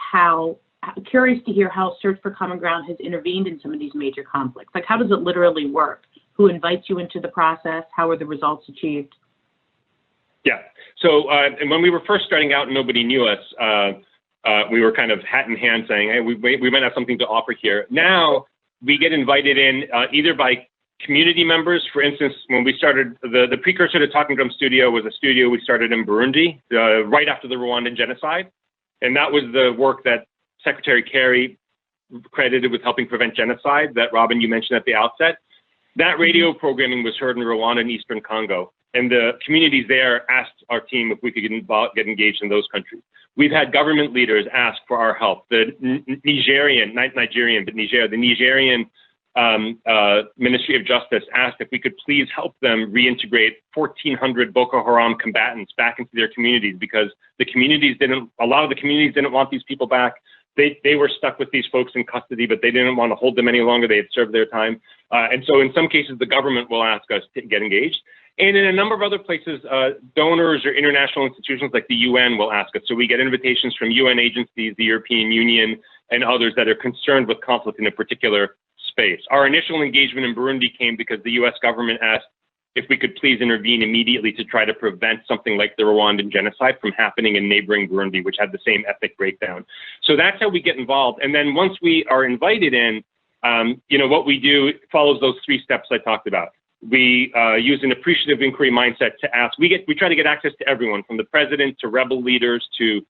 curious to hear how Search for Common Ground has intervened in some of these major conflicts. Like, how does it literally work? Who invites you into the process? How are the results achieved? Yeah. So, and when we were first starting out and nobody knew us, we were kind of hat in hand saying, hey, we might have something to offer here. Now we get invited in either by community members. For instance, when we started, the precursor to Talking Drum Studio was a studio we started in Burundi right after the Rwandan genocide. And that was the work that Secretary Kerry credited with helping prevent genocide that, Robin, you mentioned at the outset. That radio programming was heard in Rwanda and Eastern Congo. And the communities there asked our team if we could get engaged in those countries. We've had government leaders ask for our help. The Nigerian Ministry of Justice asked if we could please help them reintegrate 1,400 Boko Haram combatants back into their communities because a lot of the communities didn't want these people back. They were stuck with these folks in custody, but they didn't want to hold them any longer. They had served their time. And so in some cases, the government will ask us to get engaged. And in a number of other places, donors or international institutions like the UN will ask us. So we get invitations from UN agencies, the European Union, and others that are concerned with conflict in a particular space. Our initial engagement in Burundi came because the US government asked if we could please intervene immediately to try to prevent something like the Rwandan genocide from happening in neighboring Burundi, which had the same ethnic breakdown. So that's how we get involved. And then once we are invited in, what we do follows those 3 steps I talked about. We use an appreciative inquiry mindset to ask. We try to get access to everyone, from the president to rebel leaders to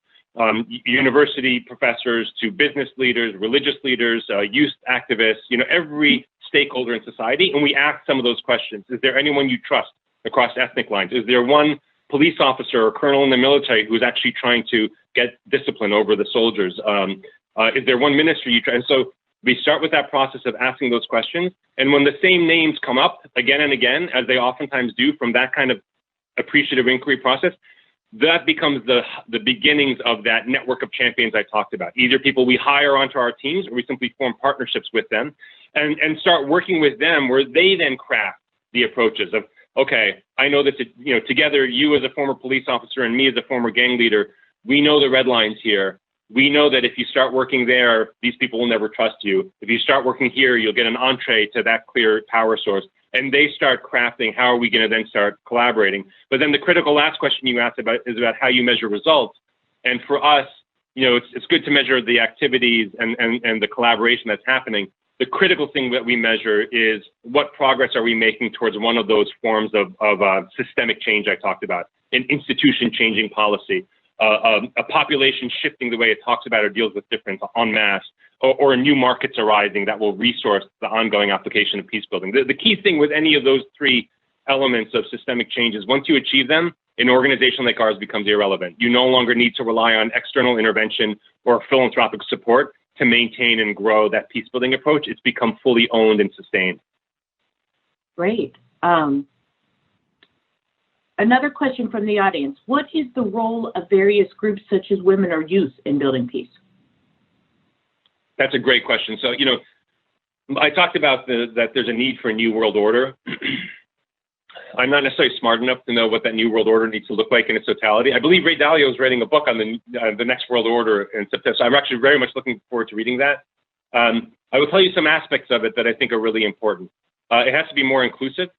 university professors to business leaders, religious leaders, youth activists, every stakeholder in society. And we ask some of those questions. Is there anyone you trust across ethnic lines? Is there one police officer or colonel in the military who's actually trying to get discipline over the soldiers? Is there one ministry you trust? And so we start with that process of asking those questions. And when the same names come up again and again, as they oftentimes do from that kind of appreciative inquiry process, that becomes the beginnings of that network of champions I talked about. Either people we hire onto our teams or we simply form partnerships with them and start working with them where they then craft the approaches of, okay, I know that, together, you as a former police officer and me as a former gang leader, we know the red lines here. We know that if you start working there, these people will never trust you. If you start working here, you'll get an entree to that clear power source. And they start crafting, how are we going to then start collaborating? But then the critical last question you asked about is about how you measure results. And for us, it's good to measure the activities and the collaboration that's happening. The critical thing that we measure is what progress are we making towards one of those forms of systemic change I talked about, an institution changing policy, a population shifting the way it talks about or deals with difference en masse, or new markets arising that will resource the ongoing application of peace building. The key thing with any of those three elements of systemic change is once you achieve them, an organization like ours becomes irrelevant. You no longer need to rely on external intervention or philanthropic support to maintain and grow that peace building approach. It's become fully owned and sustained. Great. Another question from the audience. What is the role of various groups such as women or youth in building peace? That's a great question. So, I talked about that there's a need for a new world order. I'm not necessarily smart enough to know what that new world order needs to look like in its totality. I believe Ray Dalio is writing a book on the next world order in September, so I'm actually very much looking forward to reading that. I will tell you some aspects of it that I think are really important. It has to be more inclusive,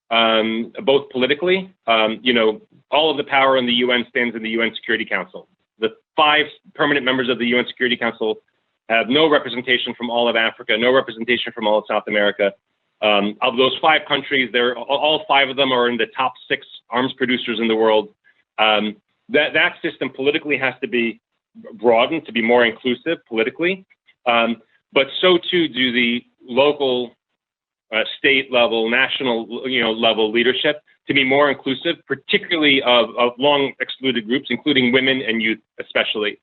both politically. All of the power in the UN stands in the UN Security Council. The 5 permanent members of the UN Security Council have no representation from all of Africa, no representation from all of South America. Of those 5 countries, all 5 of them are in the top 6 arms producers in the world. That system politically has to be broadened to be more inclusive politically, but so too do the local, state level, national, level leadership to be more inclusive, particularly of long excluded groups, including women and youth especially.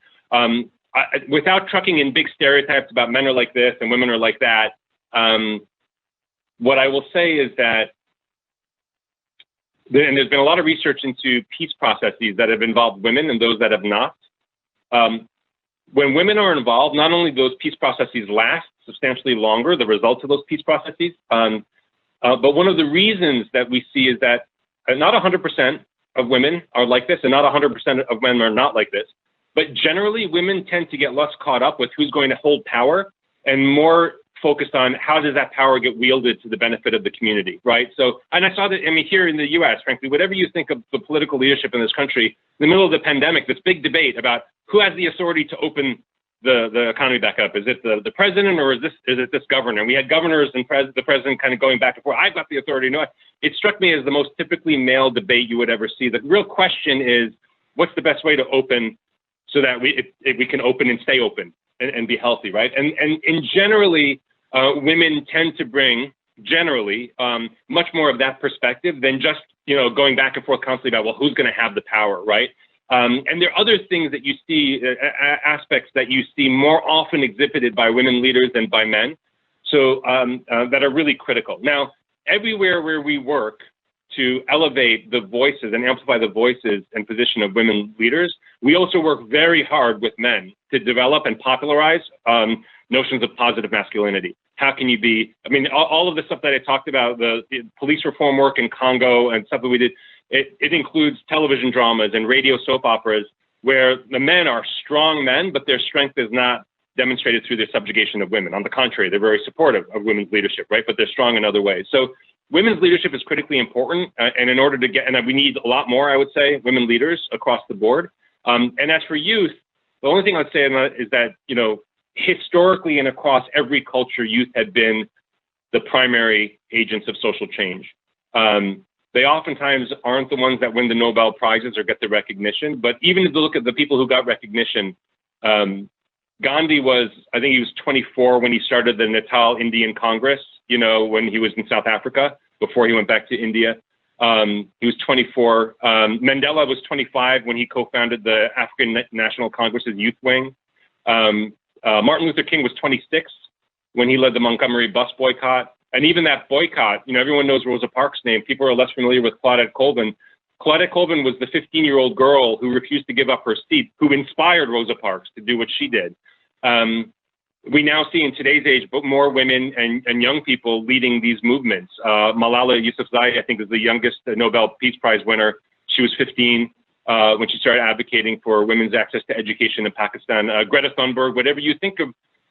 Without trucking in big stereotypes about men are like this and women are like that. What I will say is that, and there's been a lot of research into peace processes that have involved women and those that have not. When women are involved, not only do those peace processes last substantially longer, the results of those peace processes, but one of the reasons that we see is that not 100% of women are like this and not 100% of men are not like this. But generally, women tend to get less caught up with who's going to hold power and more focused on how does that power get wielded to the benefit of the community, right? So, and I saw that, here in the US, frankly, whatever you think of the political leadership in this country, in the middle of the pandemic, this big debate about who has the authority to open the economy back up. Is it the president or is it this governor? We had governors and the president kind of going back and forth. I've got the authority. No, it struck me as the most typically male debate you would ever see. The real question is, what's the best way to open so that we can open and stay open and be healthy, right? And generally, women tend to bring much more of that perspective than just going back and forth constantly about, well, who's going to have the power, right? And there are other things that you see, aspects that you see more often exhibited by women leaders than by men, so that are really critical. Now, everywhere where we work to elevate the voices and amplify the voices and position of women leaders, we also work very hard with men to develop and popularize notions of positive masculinity. How can you be, all of the stuff that I talked about, the police reform work in Congo and stuff that we did, it includes television dramas and radio soap operas where the men are strong men, but their strength is not demonstrated through their subjugation of women. On the contrary, they're very supportive of women's leadership, right? But they're strong in other ways. So women's leadership is critically important. And in order to get, and we need a lot more, I would say, women leaders across the board. And as for youth, the only thing I'd say is that, historically and across every culture, youth had been the primary agents of social change. They oftentimes aren't the ones that win the Nobel Prizes or get the recognition, but even if you look at the people who got recognition, Gandhi was, I think he was 24 when he started the Natal Indian Congress, when he was in South Africa, before he went back to India. He was 24. Mandela was 25 when he co-founded the African National Congress's youth wing. Martin Luther King was 26 when he led the Montgomery bus boycott. And even that boycott, everyone knows Rosa Parks' name. People are less familiar with Claudette Colvin. Claudette Colvin was the 15-year-old girl who refused to give up her seat, who inspired Rosa Parks to do what she did. we now see in today's age, but more women and young people leading these movements. Malala Yousafzai, I think, is the youngest Nobel Peace Prize winner. She was 15 when she started advocating for women's access to education in Pakistan. Greta Thunberg, whatever you think of,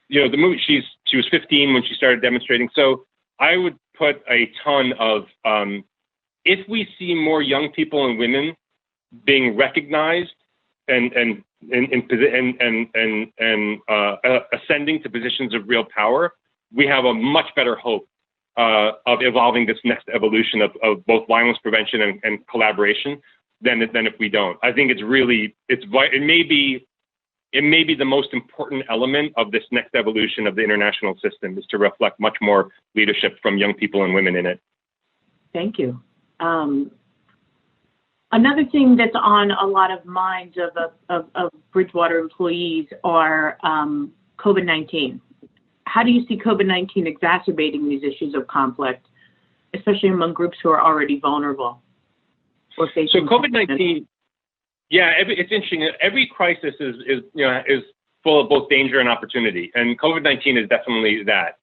the movie, she was 15 when she started demonstrating. So I would put a ton of, if we see more young people and women being recognized and ascending to positions of real power, we have a much better hope of evolving this next evolution of both violence prevention and collaboration than if we don't. I think it may be the most important element of this next evolution of the international system, is to reflect much more leadership from young people and women in it. Thank you. Another thing that's on a lot of minds of Bridgewater employees are COVID-19. How do you see COVID-19 exacerbating these issues of conflict, especially among groups who are already vulnerable? So COVID-19, yeah, it's interesting. Every crisis is full of both danger and opportunity, and COVID-19 is definitely that.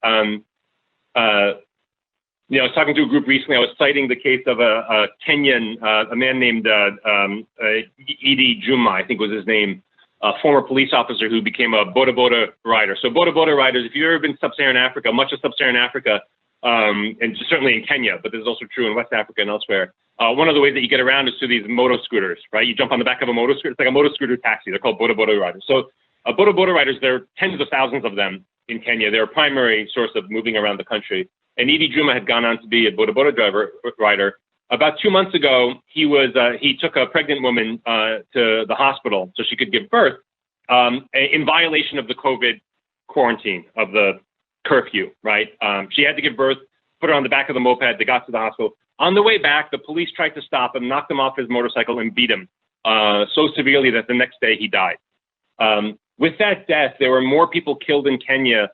I was talking to a group recently. I was citing the case of a Kenyan, a man named Idi Juma, I think was his name, a former police officer who became a boda boda rider. So boda boda riders, if you've ever been to sub-Saharan Africa, much of sub-Saharan Africa, and certainly in Kenya, but this is also true in West Africa and elsewhere, one of the ways that you get around is through these moto scooters, right? You jump on the back of a moto scooter. It's like a moto scooter taxi. They're called boda boda riders. So boda boda riders, there are tens of thousands of them in Kenya. They're a primary source of moving around the country. And Idi Juma had gone on to be a boda boda rider. About 2 months ago, he took a pregnant woman to the hospital so she could give birth in violation of the COVID quarantine, of the curfew, right? She had to give birth, put her on the back of the moped. They got to the hospital. On the way back, the police tried to stop him, knocked him off his motorcycle, and beat him so severely that the next day he died. With that death, there were more people killed in Kenya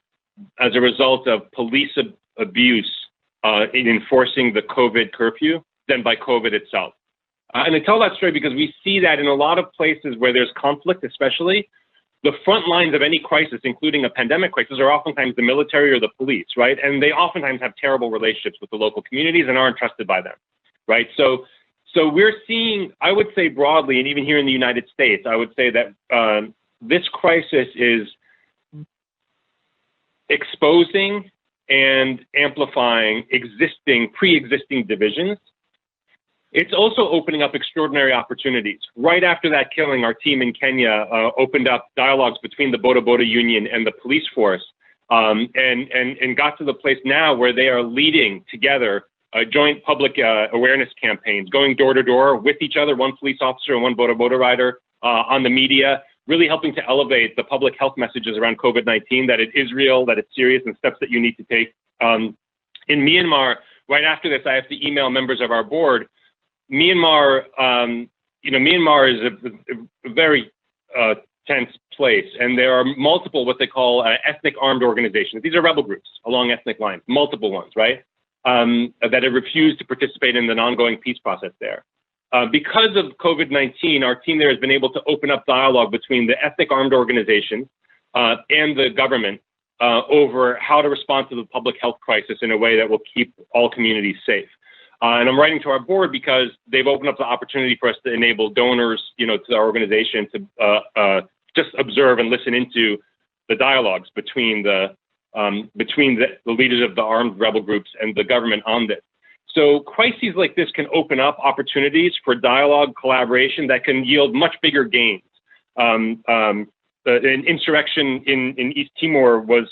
as a result of police abuse in enforcing the COVID curfew than by COVID itself. And I tell that story because we see that in a lot of places where there's conflict, especially, the front lines of any crisis, including a pandemic crisis, are oftentimes the military or the police, right? And they oftentimes have terrible relationships with the local communities and aren't trusted by them, right? So we're seeing, I would say broadly, and even here in the United States, I would say that this crisis is exposing and amplifying pre-existing divisions. It's also opening up extraordinary opportunities. Right after that killing, our team in Kenya opened up dialogues between the Boda Boda Union and the police force, and got to the place now where they are leading together joint public awareness campaigns, going door to door with each other, one police officer and one Boda Boda rider, on the media, really helping to elevate the public health messages around COVID-19, that it is real, that it's serious, and steps that you need to take. In Myanmar, right after this, I have to email members of our board. Myanmar, Myanmar is a very tense place, and there are multiple what they call ethnic armed organizations. These are rebel groups along ethnic lines, multiple ones, right, that have refused to participate in an ongoing peace process there. Because of COVID-19, our team there has been able to open up dialogue between the ethnic armed organizations and the government over how to respond to the public health crisis in a way that will keep all communities safe. And I'm writing to our board because they've opened up the opportunity for us to enable donors, to our organization to just observe and listen into the dialogues between the leaders of the armed rebel groups and the government on this. So crises like this can open up opportunities for dialogue, collaboration that can yield much bigger gains. An insurrection in East Timor was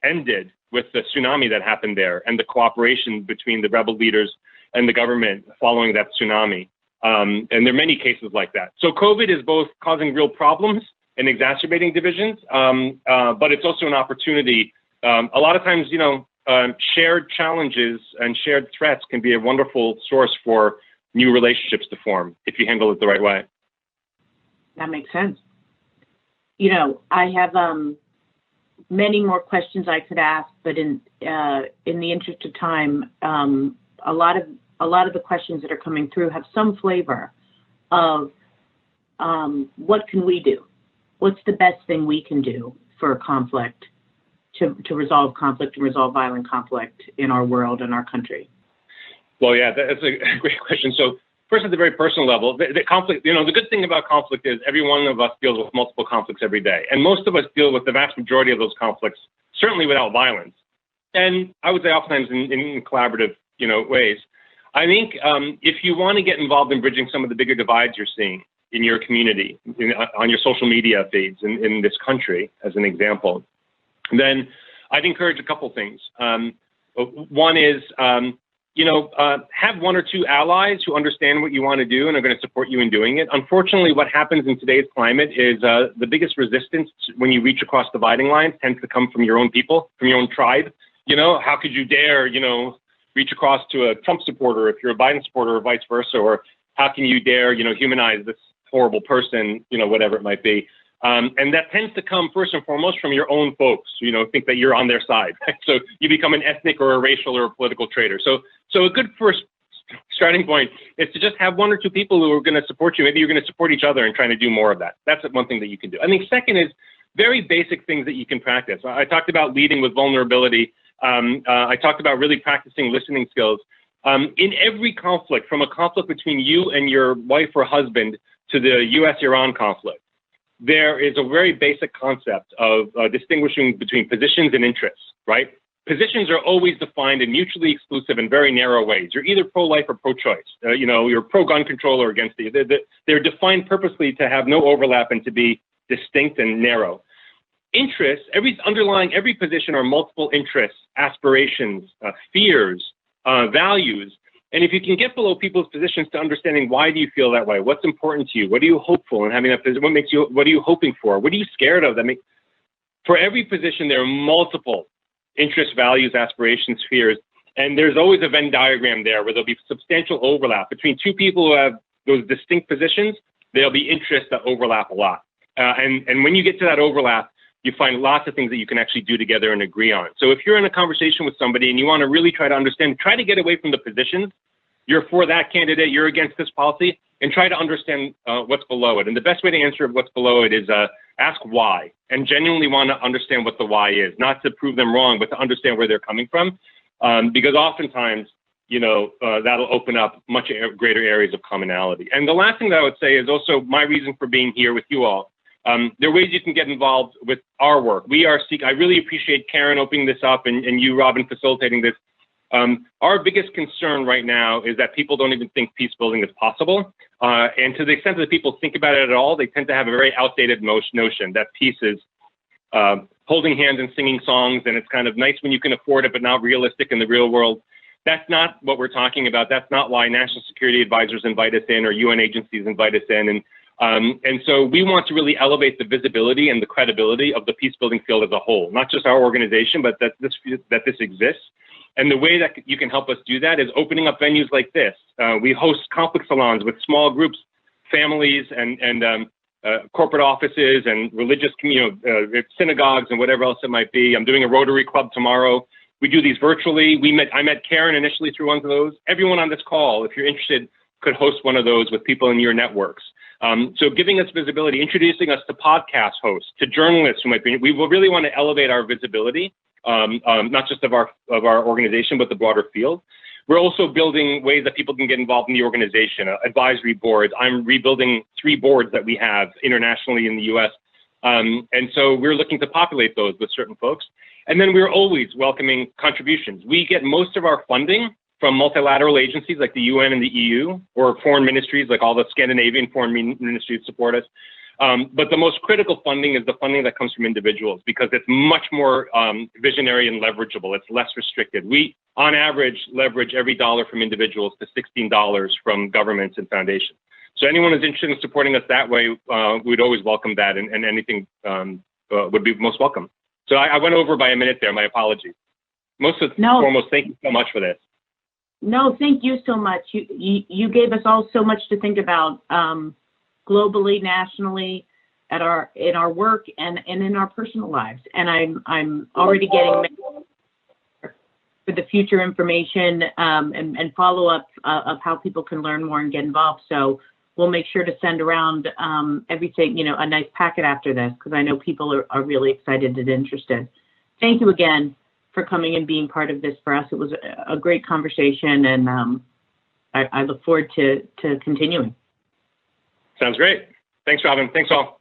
ended with the tsunami that happened there and the cooperation between the rebel leaders and the government following that tsunami. And there are many cases like that. So COVID is both causing real problems and exacerbating divisions, but it's also an opportunity. A lot of times, shared challenges and shared threats can be a wonderful source for new relationships to form if you handle it the right way. That makes sense. I have many more questions I could ask, but in the interest of time, a lot of the questions that are coming through have some flavor of what can we do? What's the best thing we can do for conflict to resolve conflict and resolve violent conflict in our world and our country? Well, yeah, that's a great question. So first, at the very personal level, the conflict, the good thing about conflict is every one of us deals with multiple conflicts every day. And most of us deal with the vast majority of those conflicts, certainly without violence. And I would say oftentimes in collaborative, ways. I think if you want to get involved in bridging some of the bigger divides you're seeing in your community, on your social media feeds in this country, as an example, then I'd encourage a couple things. One is, have one or two allies who understand what you want to do and are going to support you in doing it. Unfortunately, what happens in today's climate is the biggest resistance when you reach across dividing lines tends to come from your own people, from your own tribe. How could you dare, reach across to a Trump supporter if you're a Biden supporter or vice versa? Or how can you dare, humanize this horrible person, whatever it might be. And that tends to come first and foremost from your own folks, think that you're on their side. Right? So you become an ethnic or a racial or a political traitor. So a good first starting point is to just have one or two people who are going to support you. Maybe you're going to support each other and trying to do more of that. That's one thing that you can do. I think second is very basic things that you can practice. I talked about leading with vulnerability. I talked about really practicing listening skills. In every conflict, from a conflict between you and your wife or husband to the US-Iran conflict, there is a very basic concept of distinguishing between positions and interests, right? Positions are always defined in mutually exclusive and very narrow ways. You're either pro-life or pro-choice. You're pro-gun control or against it. They're defined purposely to have no overlap and to be distinct and narrow. Interests, underlying every position are multiple interests, aspirations, fears, values. And if you can get below people's positions to understanding why do you feel that way, what's important to you, what are you hopeful in having that position, what are you hoping for, what are you scared of? For every position, there are multiple interests, values, aspirations, fears, and there's always a Venn diagram there where there'll be substantial overlap between two people who have those distinct positions. There'll be interests that overlap a lot, and when you get to that overlap, you find lots of things that you can actually do together and agree on. So if you're in a conversation with somebody and you want to really try to understand, try to get away from the positions. You're for that candidate, you're against this policy, and try to understand what's below it. And the best way to answer what's below it is ask why, and genuinely want to understand what the why is, not to prove them wrong, but to understand where they're coming from. Because oftentimes, that'll open up much greater areas of commonality. And the last thing that I would say is also my reason for being here with you all. There are ways you can get involved with our work. I really appreciate Karen opening this up and you, Robin, facilitating this. Our biggest concern right now is that people don't even think peace building is possible. And to the extent that people think about it at all, they tend to have a very outdated notion that peace is holding hands and singing songs, and it's kind of nice when you can afford it, but not realistic in the real world. That's not what we're talking about. That's not why national security advisors invite us in or UN agencies invite us in. And so we want to really elevate the visibility and the credibility of the peace building field as a whole, not just our organization, but that this exists. And the way that you can help us do that is opening up venues like this. We host conflict salons with small groups, families, and corporate offices and religious, synagogues and whatever else it might be. I'm doing a Rotary Club tomorrow. We do these virtually. I met Karen initially through one of those. Everyone on this call, if you're interested, could host one of those with people in your networks. So giving us visibility, introducing us to podcast hosts, to journalists who might be, we will really want to elevate our visibility, not just of our organization, but the broader field. We're also building ways that people can get involved in the organization, advisory boards. I'm rebuilding 3 boards that we have internationally in the US. And so we're looking to populate those with certain folks. And then we're always welcoming contributions. We get most of our funding from multilateral agencies like the UN and the EU, or foreign ministries like all the Scandinavian foreign ministries support us. But the most critical funding is the funding that comes from individuals, because it's much more visionary and leverageable. It's less restricted. We, on average, leverage every dollar from individuals to $16 from governments and foundations. So anyone who's interested in supporting us that way, we'd always welcome that, and anything would be most welcome. So I went over by a minute there. My apologies. Foremost, thank you so much for this. No, thank you so much. You gave us all so much to think about globally, nationally, in our work and in our personal lives. And I'm already getting for the future information and follow up of how people can learn more and get involved. So we'll make sure to send around everything, a nice packet after this, because I know people are really excited and interested. Thank you again for coming and being part of this for us. It was a great conversation, and I look forward to continuing. Sounds great. Thanks, Robin. Thanks all.